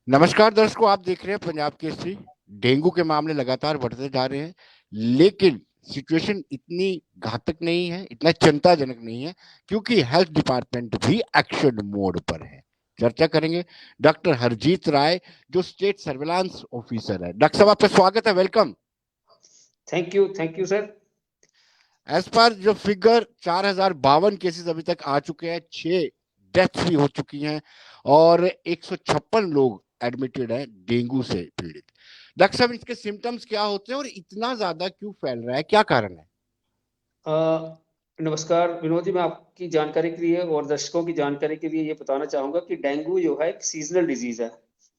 नमस्कार दर्शकों, आप देख रहे हैं पंजाब केसरी। डेंगू के मामले लगातार बढ़ते जा रहे हैं, लेकिन सिचुएशन इतनी घातक नहीं है, इतना चिंताजनक नहीं है, क्योंकि हेल्थ डिपार्टमेंट भी एक्शन मोड पर है। चर्चा करेंगे डॉक्टर हरजीत राय, जो स्टेट सर्विलांस ऑफिसर है। डॉक्टर साहब, आपका स्वागत है, welcome. Thank you sir. As per जो फिगर 4052 केसेस अभी तक आ चुके हैं, 6 डेथ्स भी हो चुकी हैं और 156 लोग एडमिटेड हैं डेंगू से पीड़ित। डॉक्टर साहब, इसके सिम्टम्स क्या होते हैं और इतना ज्यादा क्यों फैल रहा है, क्या कारण है? नमस्कार विनोद जी, मैं आपकी जानकारी के लिए और दर्शकों की जानकारी के लिए ये बताना चाहूँगा कि डेंगू जो है एक सीजनल डिजीज़ है।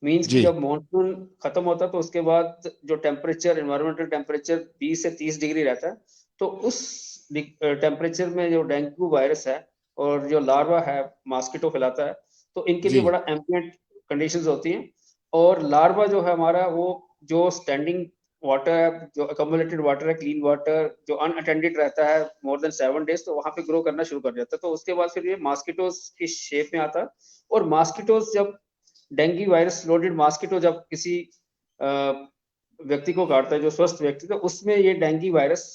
मीन्स कि जी। जब मानसून खत्म होता है तो उसके बाद जो टेम्परेचर, एनवायरमेंटल टेम्परेचर 20 से 30 डिग्री रहता है, तो उस टेम्परेचर में जो डेंगू वायरस है और जो लार्वा है मॉस्किटो फैलाता है, तो इनके लिए जी। बड़ा एम्बिएंट कंडीशंस होती हैं। और लार्वा जो है हमारा, वो जो स्टैंडिंग वाटर है, जो अकोमोलेटेड वाटर है, क्लीन वाटर जो अनअटेंडेड रहता है मोर देन 7 डेज, तो वहां पे ग्रो करना शुरू कर देता है। तो उसके बाद फिर ये मॉस्किटोज की शेप में आता है। और मॉस्किटोज जब डेंगू वायरस लोडेड मॉस्किटो जब किसी अ, व्यक्ति को काटता है, जो स्वस्थ व्यक्ति, तो उसमें ये डेंगू वायरस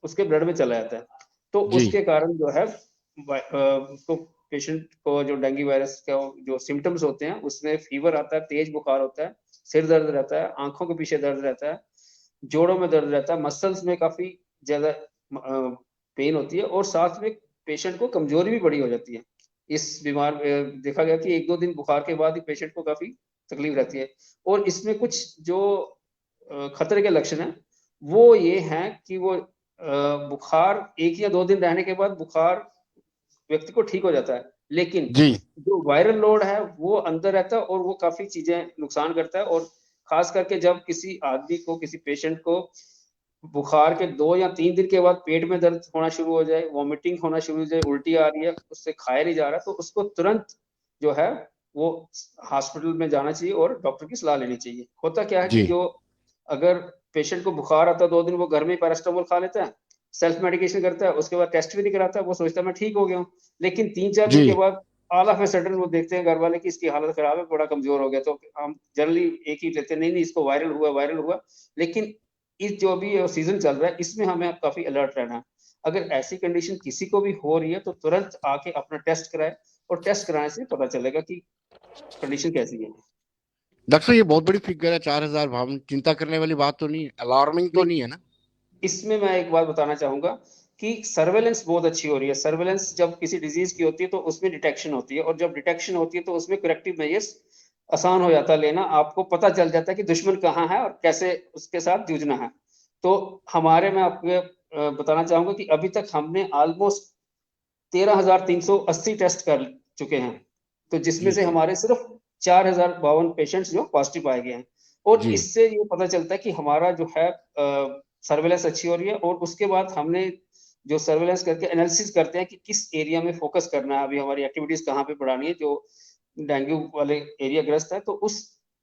उसके ब्लड में चला जाता है। तो जी। उसके कारण जो है उसको, पेशेंट को जो डेंगू वायरस का जो सिम्टम्स होते हैं उसमें फीवर आता है, तेज बुखार होता है, सिर दर्द रहता है, आंखों के पीछे दर्द रहता है, जोड़ों में दर्द रहता है, मसल्स में काफी ज्यादा पेन होती है, और साथ में पेशेंट को कमजोरी भी बड़ी हो जाती है। इस बीमार देखा गया कि 1-2 दिन बुखार के बाद ही पेशेंट को काफी तकलीफ रहती है। और इसमें कुछ जो खतरे के लक्षण हैं वो ये हैं कि वो बुखार 1 या 2 दिन रहने के बाद बुखार व्यक्ति को ठीक हो जाता है, लेकिन जी। जो वायरल लोड है वो अंदर रहता है और वो काफी चीजें नुकसान करता है। और खास करके जब किसी आदमी को, किसी पेशेंट को बुखार के 2 या 3 दिन के बाद पेट में दर्द होना शुरू हो जाए, वॉमिटिंग होना शुरू हो जाए, उल्टी आ रही है, उससे खाया नहीं जा रहा, तो उसको तुरंत जो है वो हॉस्पिटल में जाना चाहिए और डॉक्टर की सलाह लेनी चाहिए। होता क्या है कि जी। जो, अगर पेशेंट को बुखार आता है 2 दिन, वो घर में पैरास्टामोल खा लेता है, सेल्फ मेडिकेशन करता है, उसके बाद टेस्ट भी नहीं कराता है, वो सोचता है मैं ठीक हो गया हूँ। लेकिन 3-4 दिन जी। के बाद ऑल ऑफ ए सडन वो देखते हैं घर वाले कि इसकी हालत खराब है, बड़ा कमजोर हो गया, तो हम जनरली एक ही लेते हैं, नहीं नहीं इसको वायरल हुआ, वायरल हुआ। लेकिन इस जो अभी सीजन चल रहा है इसमें हमें काफी अलर्ट रहना है। अगर ऐसी कंडीशन किसी को भी हो रही है तो तुरंत आके अपना टेस्ट कराए, और टेस्ट कराने से पता चलेगा कि कंडीशन कैसी है। डॉक्टर साहब, ये बहुत बड़ी फिगर है, 4052। चिंता करने वाली बात तो नहीं, अलार्मिंग तो नहीं, नहीं है ना? इसमें मैं एक बात बताना चाहूंगा कि सर्वेलेंस बहुत अच्छी हो रही है। सर्वेलेंस जब किसी डिजीज की होती है तो उसमें डिटेक्शन होती है, और जब डिटेक्शन होती है तो उसमें करेक्टिव मेजर्स आसान हो जाता है लेना। आपको पता चल जाता है कि दुश्मन कहाँ है और कैसे उसके साथ जूझना है। तो हमारे, मैं आपको बताना चाहूंगा कि अभी तक हमने ऑलमोस्ट 13,380 टेस्ट कर चुके हैं, तो जिसमें जी। से जी। हमारे सिर्फ 4,052 पेशेंट्स जो पॉजिटिव पाए गए हैं। और जी। इससे ये पता चलता है कि हमारा जो है सर्वेलेंस अच्छी हो रही है। और उसके बाद हमने जो सर्वेलेंस करके एनालिसिस करते हैं कि किस एरिया में फोकस करना है, अभी हमारी एक्टिविटीज कहाँ पे बढ़ानी है जो डेंगू वाले एरिया ग्रस्त है। तो उस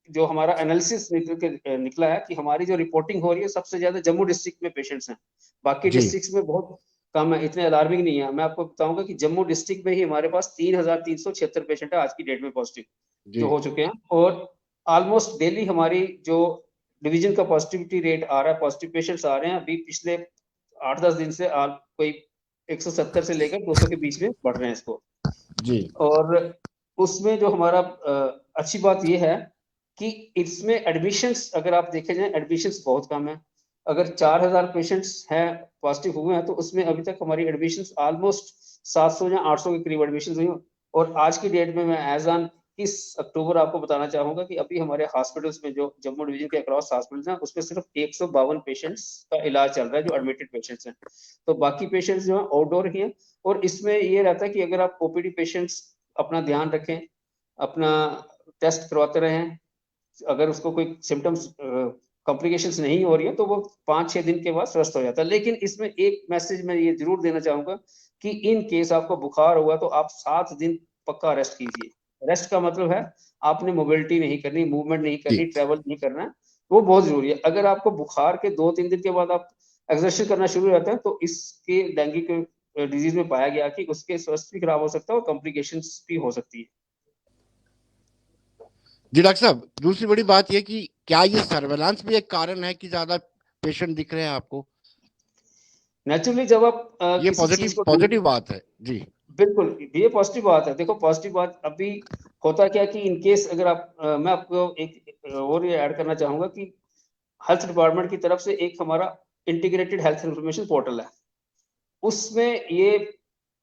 जो हमारा एनालिसिस निकला है कि हमारी जो रिपोर्टिंग हो रही है सबसे ज्यादा जम्मू डिस्ट्रिक्ट में पेशेंट्स हैं, बाकी जी। डिस्ट्रिक्ट्स में बहुत कम है, इतने अलार्मिंग नहीं है। मैं आपको बताऊंगा कि जम्मू डिस्ट्रिक्ट में ही हमारे पास 3,376 पेशेंट है आज की डेट में पॉजिटिव जो जी। हो चुके हैं। और ऑलमोस्ट डेली हमारी जो डिवीजन का पॉजिटिविटी रेट आ रहा है, पॉजिटिव पेशेंट्स आ रहे हैं, अभी पिछले 8-10 दिन से कोई 170 से लेकर 200 के बीच में बढ़ रहे हैं इसको। जी। और उसमें जो हमारा अच्छी बात यह है कि इसमें एडमिशंस, अगर आप देखे जाए, एडमिशंस बहुत कम है। अगर 4,000 पेशेंट्स हैं पॉजिटिव हुए हैं तो उसमें अभी तक हमारी एडमिशंस ऑलमोस्ट 700 या 800 के करीब एडमिशंस हुई। और आज की डेट में मैं एज ऑन 30 अक्टूबर आपको बताना चाहूंगा कि अभी हमारे हॉस्पिटल्स में, जो जम्मू डिवीजन के अक्रॉस हॉस्पिटल्स हैं, उसमें सिर्फ 152 पेशेंट्स का इलाज चल रहा है जो एडमिटेड पेशेंट्स हैं। तो बाकी पेशेंट्स जो है आउटडोर ही हैं। और इसमें ये रहता है कि अगर आप ओपीडी पेशेंट्स अपना ध्यान रखें, अपना टेस्ट करवाते रहें, अगर उसको कोई सिम्टम्स कॉम्प्लिकेशंस नहीं हो रही है तो वो 5-6 दिन के बाद स्वस्थ हो जाता है। लेकिन इसमें एक मैसेज मैं ये जरूर देना चाहूंगा कि इन केस आपको बुखार हुआ तो आप 7 दिन पक्का रेस्ट कीजिए। रेस्ट का मतलब है आपने मोबिलिटी नहीं करनी, मूवमेंट नहीं जी। करनी, ट्रेवल नहीं करना, वो बहुत जरूरी है। अगर आपको बुखार के 2-3 दिन के बाद आप एक्सर्शन करना शुरू हो जाता है तो इसके डेंगू के डिजीज में पाया गया कि उसके स्वास्थ्य भी खराब हो सकता है और कॉम्प्लिकेशंस भी हो सकती है। जी डॉक्टर साहब, दूसरी बड़ी बात यह कि क्या ये सर्वेलांस भी एक कारण है कि ज्यादा पेशेंट दिख रहे हैं आपको? नेचुरली जब आप ये किसी चीज पॉजिटिव को पॉजिटिव बात है जी। बिल्कुल, ये पॉजिटिव बात है। देखो पॉजिटिव बात अभी होता क्या कि इन केस अगर आप मैं आपको एक और ये ऐड करना चाहूँगा कि हेल्थ डिपार्टमेंट की तरफ से एक हमारा इंटीग्रेटेड हेल्थ इन्फॉर्मेशन पोर्टल है। उसमें ये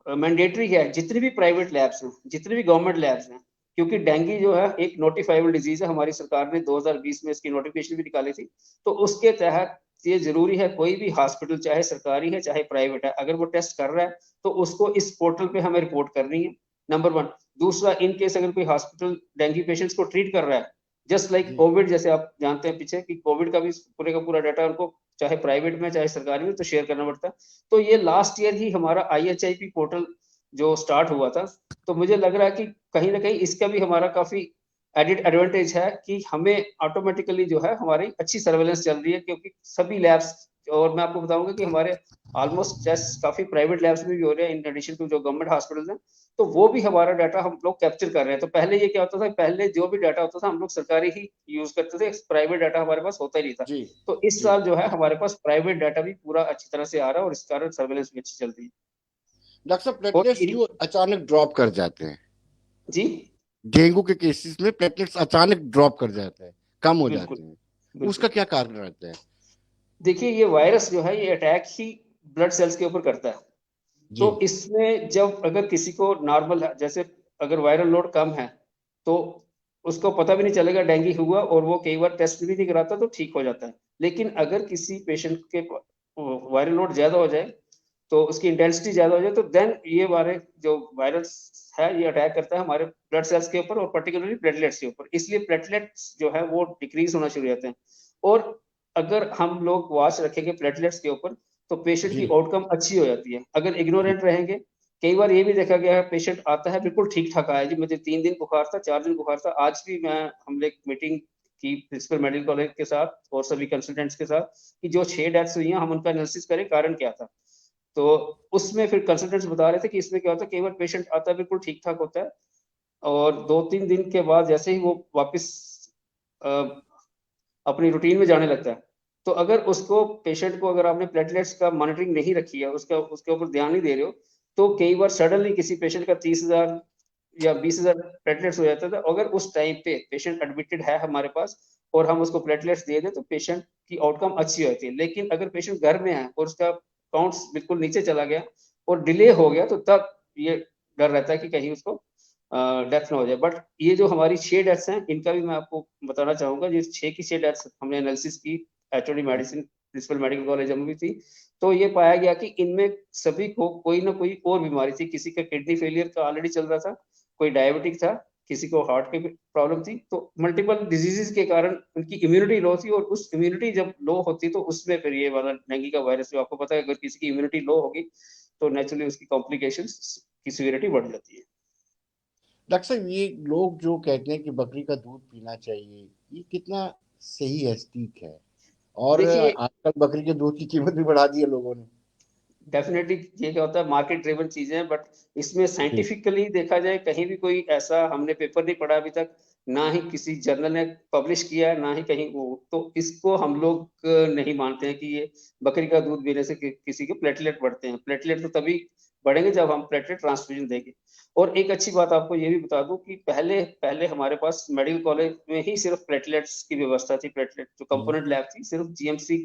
मैंडेटरी है, जितनी भी प्राइवेट लैब्स हैं, जितनी भी गवर्नमेंट लैब्स हैं, क्योंकि डेंगू जो है एक नोटिफाइबल डिजीज है, हमारी सरकार ने 2020 में इसकी नोटिफिकेशन भी निकाली थी। तो उसके तहत ये जरूरी है कोई भी हॉस्पिटल चाहे सरकारी है चाहे प्राइवेट है, अगर वो टेस्ट कर रहा है तो उसको इस पोर्टल पे हमें रिपोर्ट करनी है, नंबर वन। दूसरा, इन केस अगर कोई हॉस्पिटल डेंगू पेशेंट्स को ट्रीट कर रहा है, जस्ट लाइक जी कोविड, जैसे आप जानते हैं पीछे कि कोविड का भी पूरे का पूरा डाटा उनको चाहे प्राइवेट में चाहे सरकारी में तो शेयर करना पड़ता है। तो ये लास्ट ईयर ही हमारा IHIP पोर्टल जो स्टार्ट हुआ था, तो मुझे लग रहा है कि कहीं ना कहीं इसका भी हमारा काफी एडिड एडवांटेज है कि हमें ऑटोमेटिकली जो है हमारी अच्छी सर्वेलेंस चल रही है, क्योंकि सभी लैब्स, और मैं आपको बताऊंगा कि हमारे ऑलमोस्ट टेस्ट काफी प्राइवेट लैब्स में भी हो रहे हैं इन एडिशन टू जो गवर्नमेंट हॉस्पिटल हैं। तो वो भी हमारा डाटा हम लोग कैप्चर कर रहे हैं। तो पहले ये क्या होता था, पहले जो भी डाटा होता था हम लोग सरकारी ही यूज करते थे, प्राइवेट डाटा हमारे पास होता ही नहीं था। जी तो इस जी। साल जो है हमारे पास प्राइवेट डाटा भी पूरा अच्छी तरह से आ रहा है और इस कारण सर्वेलेंस भी अच्छी चल रही है। डॉक्टर साहब, और प्लेटलेट्स क्यों अचानक ड्रॉप कर जाते हैं? जी डेंगू के केसेस में प्लेटलेट्स अचानक ड्रॉप कर जाते हैं, कम हो बिल्कुल जाते हैं, बिल्कुल। उसका क्या कारण रहता है? देखिए ये वायरस जो है ये अटैक ही ब्लड सेल्स के ऊपर करता है। जी तो इसमें जब अगर किसी को नॉर्मल है, जैसे अगर वायरल लोड कम है, तो उसको पता भी नहीं चलेगा डेंगू हुआ, और वो कई बार टेस्ट भी नहीं कराता तो ठीक हो जाता है। लेकिन अगर किसी पेशेंट के वायरल लोड ज्यादा हो जाए, तो उसकी इंटेंसिटी ज्यादा हो जाए, तो देन ये हमारे जो वायरस है ये अटैक करता है हमारे ब्लड सेल्स के ऊपर और पर्टिकुलरली प्लेटलेट्स के ऊपर। इसलिए प्लेटलेट्स जो है वो डिक्रीज होना शुरू हो जाते हैं। और अगर हम लोग वॉच रखेंगे प्लेटलेट्स के ऊपर, तो पेशेंट जी की आउटकम अच्छी हो जाती है। अगर इग्नोरेंट रहेंगे, कई बार ये भी देखा गया है पेशेंट आता है बिल्कुल ठीक ठाक आया जी, मुझे 3 दिन बुखार था, 4 दिन बुखार था। आज भी मैं हमने एक मीटिंग की प्रिंसिपल मेडिकल कॉलेज के साथ और सभी कंसल्टेंट्स के साथ कि जो 6 डेथ्स हुई हैं हम उनका एनालिसिस करें कारण क्या था। तो उसमें फिर कंसल्टेंट्स बता रहे थे कि इसमें क्या होता है, कई बार पेशेंट आता है बिल्कुल ठीक ठाक होता है, और 2-3 दिन के बाद जैसे ही वो वापस अ, अपनी रूटीन में जाने लगता है। तो अगर उसको पेशेंट को अगर आपने प्लेटलेट्स का मॉनिटरिंग नहीं रखी है, उसका उसके ऊपर ध्यान नहीं दे रहे हो, तो कई बार सडनली किसी पेशेंट का 30,000 या 20,000 प्लेटलेट्स हो जाता था। अगर उस टाइम पे पेशेंट एडमिटेड है हमारे पास और हम उसको प्लेटलेट्स दे दें, तो पेशेंट की आउटकम अच्छी होती है। लेकिन अगर पेशेंट घर में है और उसका काउंट्स बिल्कुल नीचे चला गया और डिले हो गया, तो तब ये डर रहता है कि कहीं उसको डेथ ना हो जाए। बट ये जो हमारी 6 डेथ्स हैं इनका भी मैं आपको बताना चाहूंगा, ये 6 की 6 डेथ्स हमने एनालिसिस की, HOD medicine principal medical college में भी थी। तो ये पाया गया कि इनमें सभी को कोई ना कोई और बीमारी थी। किसी का किडनी फेलियर का ऑलरेडी चल रहा था, कोई डायबिटिक था, किसी को हार्ट की प्रॉब्लम थी। तो मल्टीपल डिजीजेस के कारण उनकी इम्यूनिटी लो थी, और उस इम्यूनिटी जब लो होती तो उसमें फिर ये वाला डेंगू का वायरस, जो आपको पता है अगर किसी की इम्यूनिटी लो होगी तो नेचुरली उसकी कॉम्प्लिकेशंस की सीवियरिटी बढ़ जाती है। डॉक्टर साहब, ये लोग जो कहते हैं कि बकरी का दूध पीना चाहिए, ये कितना सही है, ठीक है? और देखिए आजकल बकरी के दूध की कीमत भी बढ़ा दी है लोगों ने। डेफिनेटली ये क्या होता है, मार्केट ड्रिवन चीजें हैं, बट इसमें जी साइंटिफिकली देखा जाए कहीं भी कोई ऐसा हमने पेपर नहीं पढ़ा अभी तक, ना ही किसी जर्नल ने पब्लिश किया है, ना ही कहीं वो। तो इसको हम लोग नहीं मानते हैं कि ये बकरी का दूध पीने से किसी के प्लेटलेट बढ़ते हैं। प्लेटलेट तो तभी बढ़ेंगे जब हम प्लेटलेट ट्रांसफ्यूजन देंगे। और एक अच्छी बात आपको ये भी बता दूं कि पहले पहले हमारे पास मेडिकल कॉलेज में ही सिर्फ प्लेटलेट्स की व्यवस्था थी। प्लेटलेट जो हम्म, कंपोनेंट लैब थी सिर्फ GMC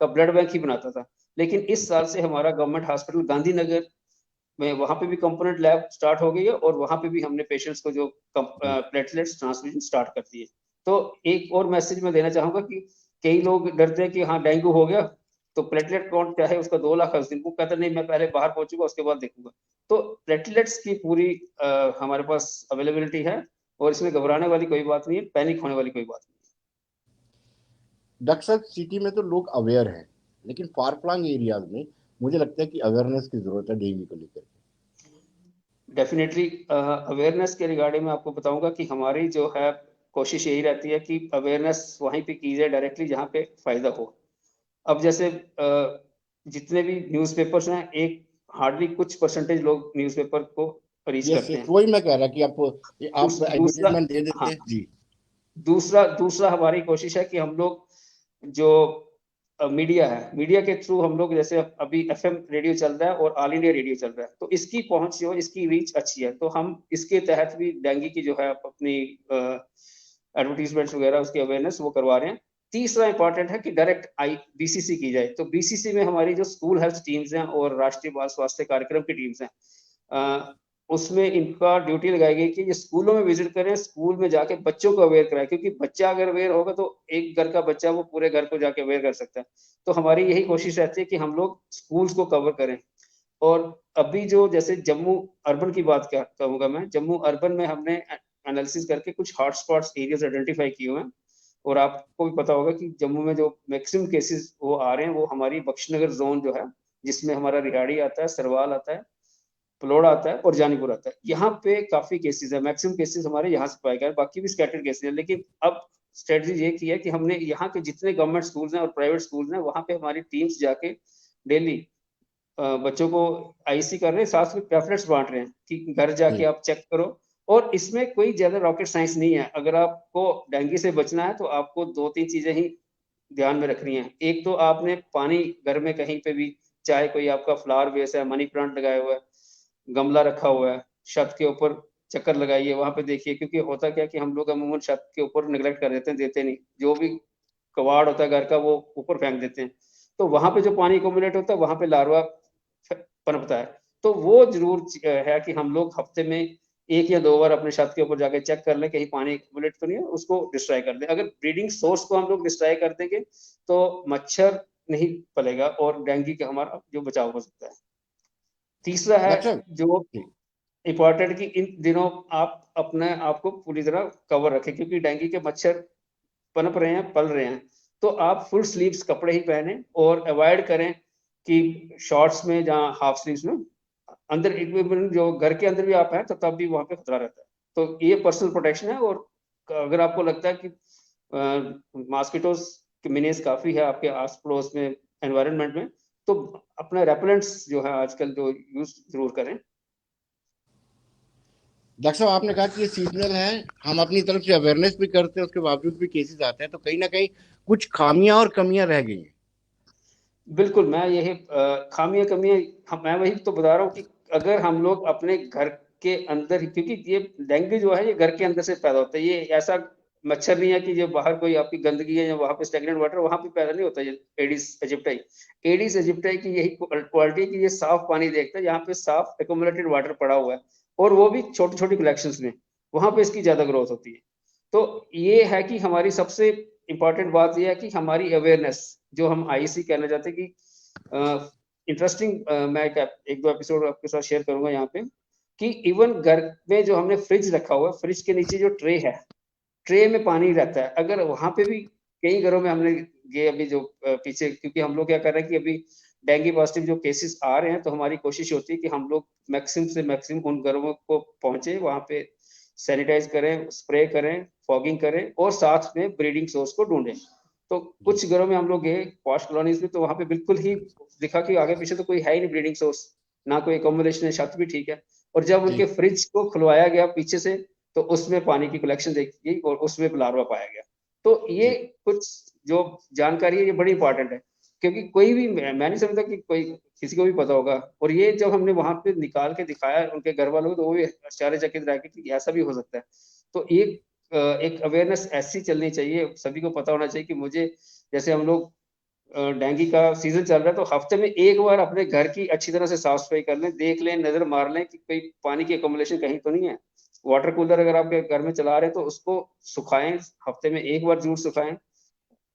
का ब्लड बैंक ही बनाता था। लेकिन इस साल से हमारा गवर्नमेंट हॉस्पिटल गांधीनगर में वहां पे भी कंपोनेंट लैब स्टार्ट हो गई है, और वहां पे भी हमने पेशेंट्स को जो जी प्लेटलेट्स ट्रांसफ्यूजन स्टार्ट कर दिए। तो एक और मैसेज मैं देना चाहूंगा कि कई लोग डरते हैं कि हाँ डेंगू हो गया तो प्लेटलेट काउंट चाहे उसका 2 लाख उस दिन, वो कहते नहीं मैं पहले बाहर पहुंचूंगा उसके बाद देखूंगा। तो प्लेटलेट्स की पूरी हमारे पास अवेलेबिलिटी है, और इसमें घबराने वाली कोई बात नहीं है, पैनिक होने वाली कोई बात नहीं डॉक्टर साहब, सिटी में तो लोग अवेयर हैं, लेकिन फार फ्लंग एरियाज में मुझे लगता है कि अवेयरनेस की जरूरत है डेंगू को लेकर। है। डेफिनेटली अवेयरनेस के रिगार्डिंग में आपको बताऊंगा कि हमारी जो है कोशिश यही रहती है कि अवेयरनेस वहीं पे की जाए डायरेक्टली जहाँ पे फायदा हो। अब जैसे जितने भी न्यूज़पेपर्स हैं, एक हार्डली कुछ परसेंटेज लोग न्यूज़पेपर को रीच यस करते यस, हैं। वही मैं कह रहा कि आप दूसरा, एडवर्टीजमेंट दे देते हाँ हैं जी। दूसरा दूसरा हमारी कोशिश है कि हम लोग जो मीडिया है, मीडिया के थ्रू हम लोग, जैसे अभी एफएम रेडियो चल रहा है और ऑल इंडिया रेडियो चल रहा है, तो इसकी पहुंच जो, इसकी रीच अच्छी है, तो हम इसके तहत भी डेंगू की जो है अपनी एडवर्टीजमेंट्स वगैरह, उसकी अवेयरनेस वो करवा रहे हैं। तीसरा इंपॉर्टेंट है कि डायरेक्ट आई बीसीसी की जाए, तो बीसीसी में हमारी जो स्कूल हेल्थ टीम्स हैं और राष्ट्रीय बाल स्वास्थ्य कार्यक्रम की टीम्स हैं, उसमें इनका ड्यूटी लगाई गई कि ये स्कूलों में विजिट करें, स्कूल में जाके बच्चों को अवेयर कराएं, क्योंकि बच्चा अगर अवेयर होगा तो एक घर का बच्चा वो पूरे घर को जाके अवेयर कर सकता है। तो हमारी यही कोशिश रहती है कि हम लोग स्कूल्स को कवर करें। और अभी जो जैसे जम्मू अर्बन की बात क्या कहूंगा मैं, जम्मू अर्बन में हमने एनालिसिस करके कुछ हॉटस्पॉट्स एरियाज आइडेंटिफाई किए हुए हैं। और आपको भी पता होगा कि जम्मू में जो मैक्सिमम केसेस वो आ रहे हैं वो हमारी बख्शनगर जोन जो है, जिसमें हमारा रिहाड़ी आता है, सरवाल आता है, पलोड़ा आता है और जानीपुर आता है। यहाँ पे काफी केसेस है, मैक्सिमम केसेस हमारे यहाँ से पाए गए, बाकी भी स्कैटर्ड केसेस है। लेकिन अब स्ट्रेटजी ये की है कि हमने यहाँ के जितने गवर्नमेंट स्कूल्स हैं और प्राइवेट स्कूल्स हैं, वहाँ पे हमारी टीम्स जाके डेली बच्चों को आईसी कर रहे हैं, साथ में पैम्फलेट्स बांट रहे हैं कि घर जाके जी आप चेक करो। और इसमें कोई ज्यादा रॉकेट साइंस नहीं है। अगर आपको डेंगू से बचना है तो आपको दो तीन चीजें ही ध्यान में रखनी है। एक तो आपने पानी घर में कहीं पे भी, चाहे कोई आपका फ्लावर बेस है, मनी प्लांट लगाया हुआ है, गमला रखा हुआ है, छत के ऊपर चक्कर लगाइए, वहां पे देखिए। क्योंकि होता क्या कि हम लोग अमूमन छत के ऊपर निगलेक्ट कर देते हैं, देते नहीं, जो भी कबाड़ होता है घर का वो ऊपर फेंक देते हैं। तो वहां पे जो पानी एक्यूमुलेट होता है वहां पे लार्वा पनपता है। तो वो जरूर है कि हम लोग हफ्ते में एक या दो बार अपने छत के ऊपर जाके चेक कर लें कहीं पानी एक्यूमुलेट तो नहीं है, उसको डिस्ट्रॉय कर दें। अगर ब्रीडिंग सोर्स को हम लोग डिस्ट्रॉय कर देंगे तो मच्छर नहीं पलेगा और डेंगू का हमारा जो बचाव हो सकता है। तीसरा है डॉक्टर साहब। जो जी इम्पोर्टेंट, कि इन दिनों आप अपने आप को पूरी तरह कवर रखें, क्योंकि डेंगू के मच्छर पनप रहे हैं, पल रहे हैं। तो आप फुल स्लीव्स कपड़े ही पहने और अवॉइड करें कि शॉर्ट्स में, जहाँ हाफ स्लीव्स में, अंदर इक्विपमेंट जो घर के अंदर भी आप हैं तो तब भी वहां पे खतरा रहता है। तो ये पर्सनल प्रोटेक्शन है। और अगर आपको लगता है कि मॉस्किटोज की मिनेस काफी है आपके आस पड़ोस में, एनवायरनमेंट में, तो अपने रेपेलेंट्स जो है आजकल जो यूज जरूर करें। डॉक्टर साहब, आपने कहा कि ये सीजनल है, हम अपनी तरफ से अवेयरनेस भी करते हैं, उसके बावजूद भी केसेस आते हैं, तो कहीं ना कहीं कुछ खामियां और कमियां रह गई हैं। बिल्कुल, मैं यही खामियां कमियां, मैं वही तो बता रहा हूँ कि अगर हम लोग अपने घर के अंदर ही, क्योंकि ये डेंगू जो है ये घर के अंदर से पैदा होता है, ये ऐसा मच्छर नहीं है कि जो बाहर कोई आपकी गंदगी है या वहां पे स्टेगनेंट वाटर वहां पे पैदा नहीं होता। ये एडिस एजिप्टाई, एडिस एजिप्टाई की यही क्वालिटी है कि ये साफ पानी देखता है, यहाँ पे साफ एक्यूमुलेटेड वाटर पड़ा हुआ है, और वो भी छोटी छोटी कलेक्शंस में, वहां पे इसकी ज्यादा ग्रोथ होती है। तो ये है कि हमारी सबसे इंपॉर्टेंट बात यह है कि हमारी अवेयरनेस, जो हम आईसी कहना चाहते हैं कि इंटरेस्टिंग, मैं एक दो एपिसोड आपके साथ शेयर करूंगा यहाँ पे, कि इवन घर में जो हमने फ्रिज रखा हुआ है, फ्रिज के नीचे जो ट्रे है, ट्रे में पानी रहता है। अगर वहां पे भी कई घरों में हमने ये अभी जो पीछे, क्योंकि हम लोग क्या कर रहे हैं कि अभी डेंगू पॉजिटिव जो केसेस आ रहे हैं, तो हमारी कोशिश होती है कि हम लोग मैक्सिमम से मैक्सिमम उन घरों को पहुंचे, वहां पे सैनिटाइज करें, स्प्रे करें, फॉगिंग करें और साथ में ब्रीडिंग सोर्स को ढूंढें। तो जी कुछ घरों में हम लोग गए पॉश कॉलोनीज में, तो वहां पे बिल्कुल ही दिखा कि आगे पीछे तो कोई है ही नहीं ब्रीडिंग सोर्स, ना कोई अकोमोडेशन है, छत भी ठीक है। और जब जी उनके फ्रिज को खुलवाया गया पीछे से, तो उसमें पानी की कलेक्शन देखी गई और उसमें लार्वा पाया गया। तो ये जी कुछ जो जानकारी है ये बड़ी इंपॉर्टेंट है, क्योंकि कोई भी, मैं नहीं समझता कि कोई किसी को भी पता होगा। और ये जब हमने वहां पे निकाल के दिखाया उनके घर वालों को, तो वो भी आश्चर्यचकित रह गए कि ऐसा भी हो सकता है। तो ये एक अवेयरनेस ऐसी चलनी चाहिए, सभी को पता होना चाहिए कि मुझे, जैसे हम लोग डेंगू का सीजन चल रहा है, तो हफ्ते में एक बार अपने घर की अच्छी तरह से साफ सफाई कर लें, देख लें, नजर मार लें कि कोई पानी की अकोमोलेशन कहीं तो नहीं है। वाटर कूलर अगर आपके घर में चला रहे हैं तो उसको सुखाएं, हफ्ते में एक बार जरूर सुखाएं,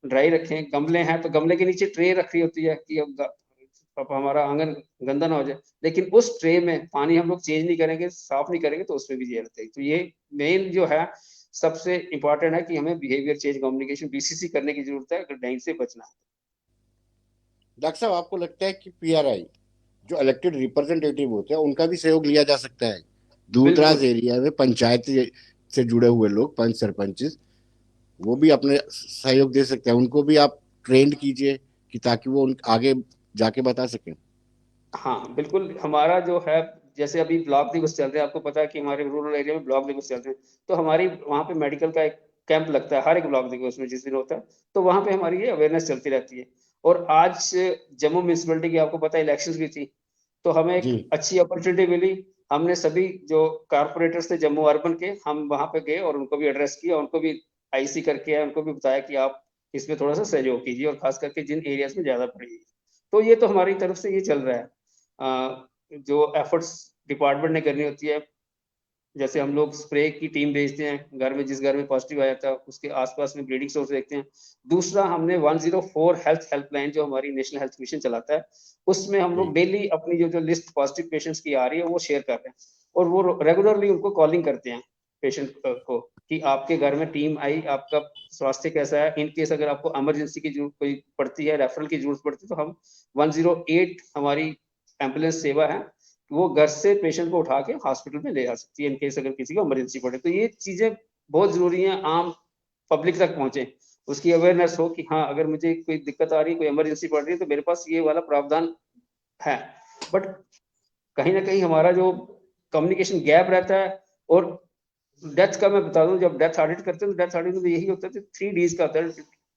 ड्राई रखें। गमले हैं तो गमले के नीचे ट्रे रखी होती है कि अब हमारा आंगन गंदा ना हो जाए, लेकिन उस ट्रे में पानी हम लोग चेंज नहीं करेंगे, साफ नहीं करेंगे, तो उसमें भी ये रहता है। तो ये मेन जो है सबसे इंपॉर्टेंट है कि हमें बिहेवियर चेंज कम्युनिकेशन बीसीसी करने की जरूरत है अगर डेंगू से बचना है। डॉक्टर साहब, आपको लगता है कि पीआरआई जो इलेक्टेड रिप्रेजेंटेटिव होते हैं उनका भी सहयोग लिया जा सकता है? दूर दराज बिल्कुल। एरिया में पंचायत से जुड़े हुए लोग, पंच सरपंच, वो भी अपने सहयोग दे सकते हैं, उनको भी आप ट्रेंड कीजिए कि ताकि वो उन आगे जाके बता सकें। हाँ बिल्कुल, हमारा जो है, जैसे अभी ब्लॉक दिवस चल रहे हैं, आपको पता है कि हमारे रूरल एरिया में ब्लॉक दिवस चल रहे हैं, तो हमारी वहाँ पे मेडिकल का एक कैंप लगता है हर एक ब्लॉक देखो उसमें जिस दिन होता है, तो वहां पे हमारी ये अवेयरनेस चलती रहती है। और आज जम्मू म्यूनिसिपैलिटी की आपको पता है इलेक्शंस भी थी, तो हमें एक जी अच्छी अपॉर्चुनिटी मिली। हमने सभी जो कारपोरेटर्स थे जम्मू अर्बन के, हम वहां पे गए और उनको भी एड्रेस किया, उनको भी आईसी करके आए, उनको भी बताया कि आप इसमें थोड़ा सा सहयोग कीजिए, और खास करके जिन एरियाज में ज्यादा पड़ेगी। तो ये तो हमारी तरफ से ये चल रहा है। जो एफर्ट्स डिपार्टमेंट ने करनी होती है, जैसे हम लोग स्प्रे की टीम भेजते हैं घर में, जिस घर में पॉजिटिव आया था उसके आसपास में ब्लीडिंग सोर्स देखते हैं। दूसरा, हमने 104 हेल्थ हेल्पलाइन जो हमारी नेशनल हेल्थ मिशन चलाता है, उसमें हम लोग जी डेली अपनी जो जो लिस्ट पॉजिटिव पेशेंट्स की आ रही है वो शेयर कर रहे हैं, और वो रेगुलरली उनको कॉलिंग करते हैं पेशेंट को कि आपके घर में टीम आई, आपका स्वास्थ्य कैसा है, इन केस अगर आपको इमरजेंसी की जरूरत कोई पड़ती है, रेफरल की जरूरत पड़ती है, तो हम 108 हमारी एम्बुलेंस सेवा है, वो घर से पेशेंट को उठा के हॉस्पिटल में ले जा सकती है इन केस अगर किसी को इमरजेंसी पड़े। तो ये चीजें बहुत जरूरी हैं, आम पब्लिक तक पहुंचे, उसकी अवेयरनेस हो कि हाँ अगर मुझे कोई दिक्कत आ रही है, कोई इमरजेंसी पड़ रही है, तो मेरे पास ये वाला प्रावधान है। बट कहीं ना कहीं हमारा जो कम्युनिकेशन गैप रहता है। और डेथ का मैं बता दूं, जब डेथ ऑडिट करते हैं तो डेथ ऑडिट में यही होता है, 3 Ds का होता है,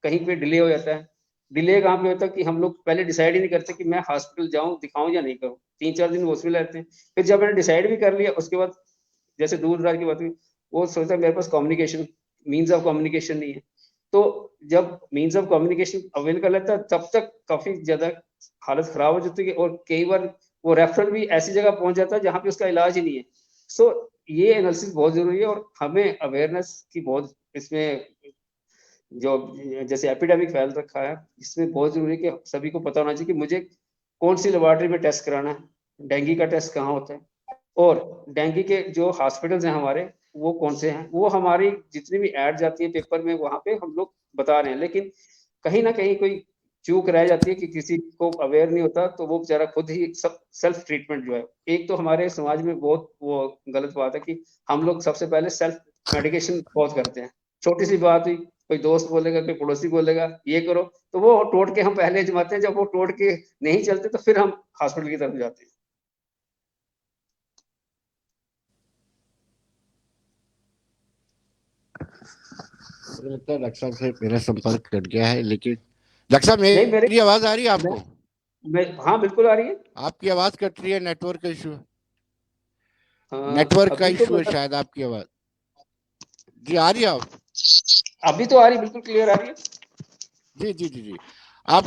कहीं पे डिले हो जाता है। डिले कहाँ पे होता है कि हम लोग पहले डिसाइड ही नहीं करते कि मैं हॉस्पिटल जाऊं, दिखाऊं या नहीं करूं, 3-4 दिन हॉस्पिटल रहते हैं। फिर जब मैंने डिसाइड भी कर लिया, उसके बाद जैसे दूर दराज की बात हुई, वो सोचता है मेरे पास कम्युनिकेशन, मीन्स ऑफ कम्युनिकेशन नहीं है। तो जब मीन्स ऑफ कम्युनिकेशन अवेल कर लेता है, तब तक काफी ज्यादा हालत खराब हो जाती है, और कई बार वो रेफरल भी ऐसी जगह पहुंच जाता है जहां पे उसका इलाज ही नहीं है। सो ये एनालिसिस बहुत जरूरी है, और हमें अवेयरनेस की बहुत इसमें जो जैसे एपिडेमिक फैल रखा है, इसमें बहुत जरूरी है कि सभी को पता होना चाहिए कि मुझे कौन सी लेबोरेटरी में टेस्ट कराना है, डेंगू का टेस्ट कहाँ होता है, और डेंगू के जो हॉस्पिटल्स हैं हमारे वो कौन से हैं। वो हमारी जितनी भी एड जाती है पेपर में वहां पे हम लोग बता रहे हैं, लेकिन कहीं ना कहीं कोई चूक रह जाती है कि किसी को अवेयर नहीं होता, तो वो बेचारा खुद ही सब सेल्फ ट्रीटमेंट जो है, एक तो हमारे समाज में बहुत वो गलत बात है कि हम लोग सबसे पहले सेल्फ मेडिकेशन बहुत करते हैं। छोटी सी बात हुई, कोई दोस्त बोलेगा, कोई पड़ोसी बोलेगा ये करो, तो वो टोट के हम पहले जमाते हैं, जब वो टोट के नहीं चलते तो फिर हम हॉस्पिटल की तरफ जाते हैं। मुझे लगता है डॉक्टर साहब से मेरा संपर्क कट गया है, लेकिन डॉक्टर साहब नहीं मेरे मेरी आवाज आ रही है मैं, आपको? हाँ बिल्कुल आ रही है। आपकी आवाज कट रही है, नेटवर्क का इशू। हाँ नेटवर्क का अभी तो इशू है शायद, आपकी आवाज। जी आ रही है आप? अभी तो आ रही, बिल्कुल क्लियर आ रही है। जी जी जी जी। आप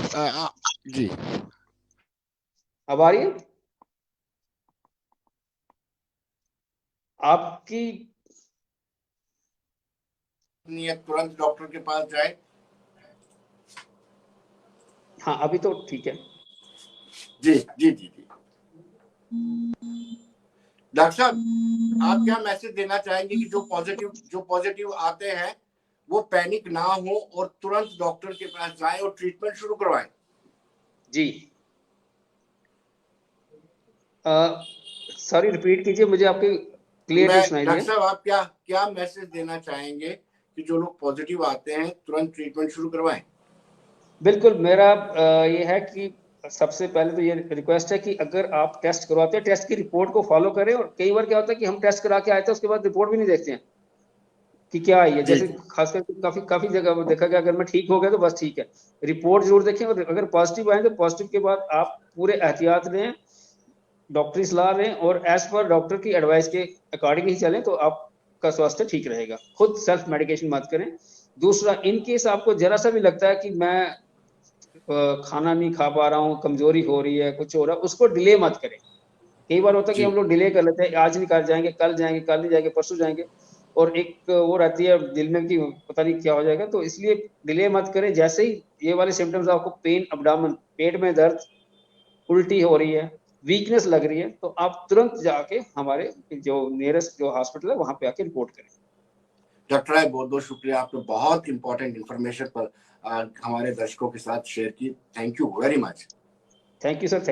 जी। अब आ रही है आपकी? नियत तुरंत डॉक्टर के पास जाए। हाँ अभी तो ठीक है। जी जी जी जी। डॉक्टर साहब, आप क्या मैसेज देना चाहेंगे कि जो पॉजिटिव आते हैं वो पैनिक ना हो और तुरंत डॉक्टर के पास जाएं और ट्रीटमेंट शुरू करवाएं? जी सॉरी रिपीट कीजिए, मुझे आपकी क्लियर मैं नहीं सुनाई डॉक्टर दिया। साहब, आप क्या क्या मैसेज देना चाहेंगे कि जो लोग पॉजिटिव आते हैं तुरंत ट्रीटमेंट शुरू करवाएं? बिल्कुल मेरा ये है कि सबसे पहले तो ये रिक्वेस्ट है कि अगर आप टेस्ट करवाते हैं, टेस्ट की रिपोर्ट को फॉलो करें। और कई बार क्या होता है कि हम टेस्ट करा के आए थे, उसके बाद रिपोर्ट भी नहीं देखते हैं कि क्या आई है। जी जैसे खासकर काफी काफी जगह देखा गया, अगर मैं ठीक हो गया तो बस ठीक है, रिपोर्ट जरूर देखें। और अगर पॉजिटिव आए तो पॉजिटिव के बाद आप पूरे एहतियात लें, डॉक्टरी सलाह लें, और एज पर डॉक्टर की एडवाइस के अकॉर्डिंग ही चलें, तो आपका स्वास्थ्य ठीक रहेगा। खुद सेल्फ मेडिकेशन मत करें। दूसरा, इन केस आपको जरा सा भी लगता है कि मैं खाना नहीं खा पा रहा हूँ, कमजोरी हो रही है, कुछ हो रहा है, उसको डिले मत करें। कई बार होता है कि जी हम लोग डिले कर लेते हैं, आज नहीं, कर जाएंगे, कल जाएंगे, कल नहीं जाएंगे, परसों जाएंगे, और एक वो रहती है दिल में कि पता नहीं क्या हो जाएगा। तो इसलिए डिले मत करें। जैसे ही ये वाले सिम्टम्स आपको, पेन अबडामन, पेट में दर्द, उल्टी हो रही है, वीकनेस लग रही है, तो आप तुरंत जाके हमारे जो नियरेस्ट जो हॉस्पिटल है वहां पे आके रिपोर्ट करें। डॉक्टर राय, बहुत बहुत शुक्रिया, आपने बहुत इंपॉर्टेंट इंफॉर्मेशन पर हमारे दर्शकों के साथ शेयर की। Thank you very much. Thank you sir.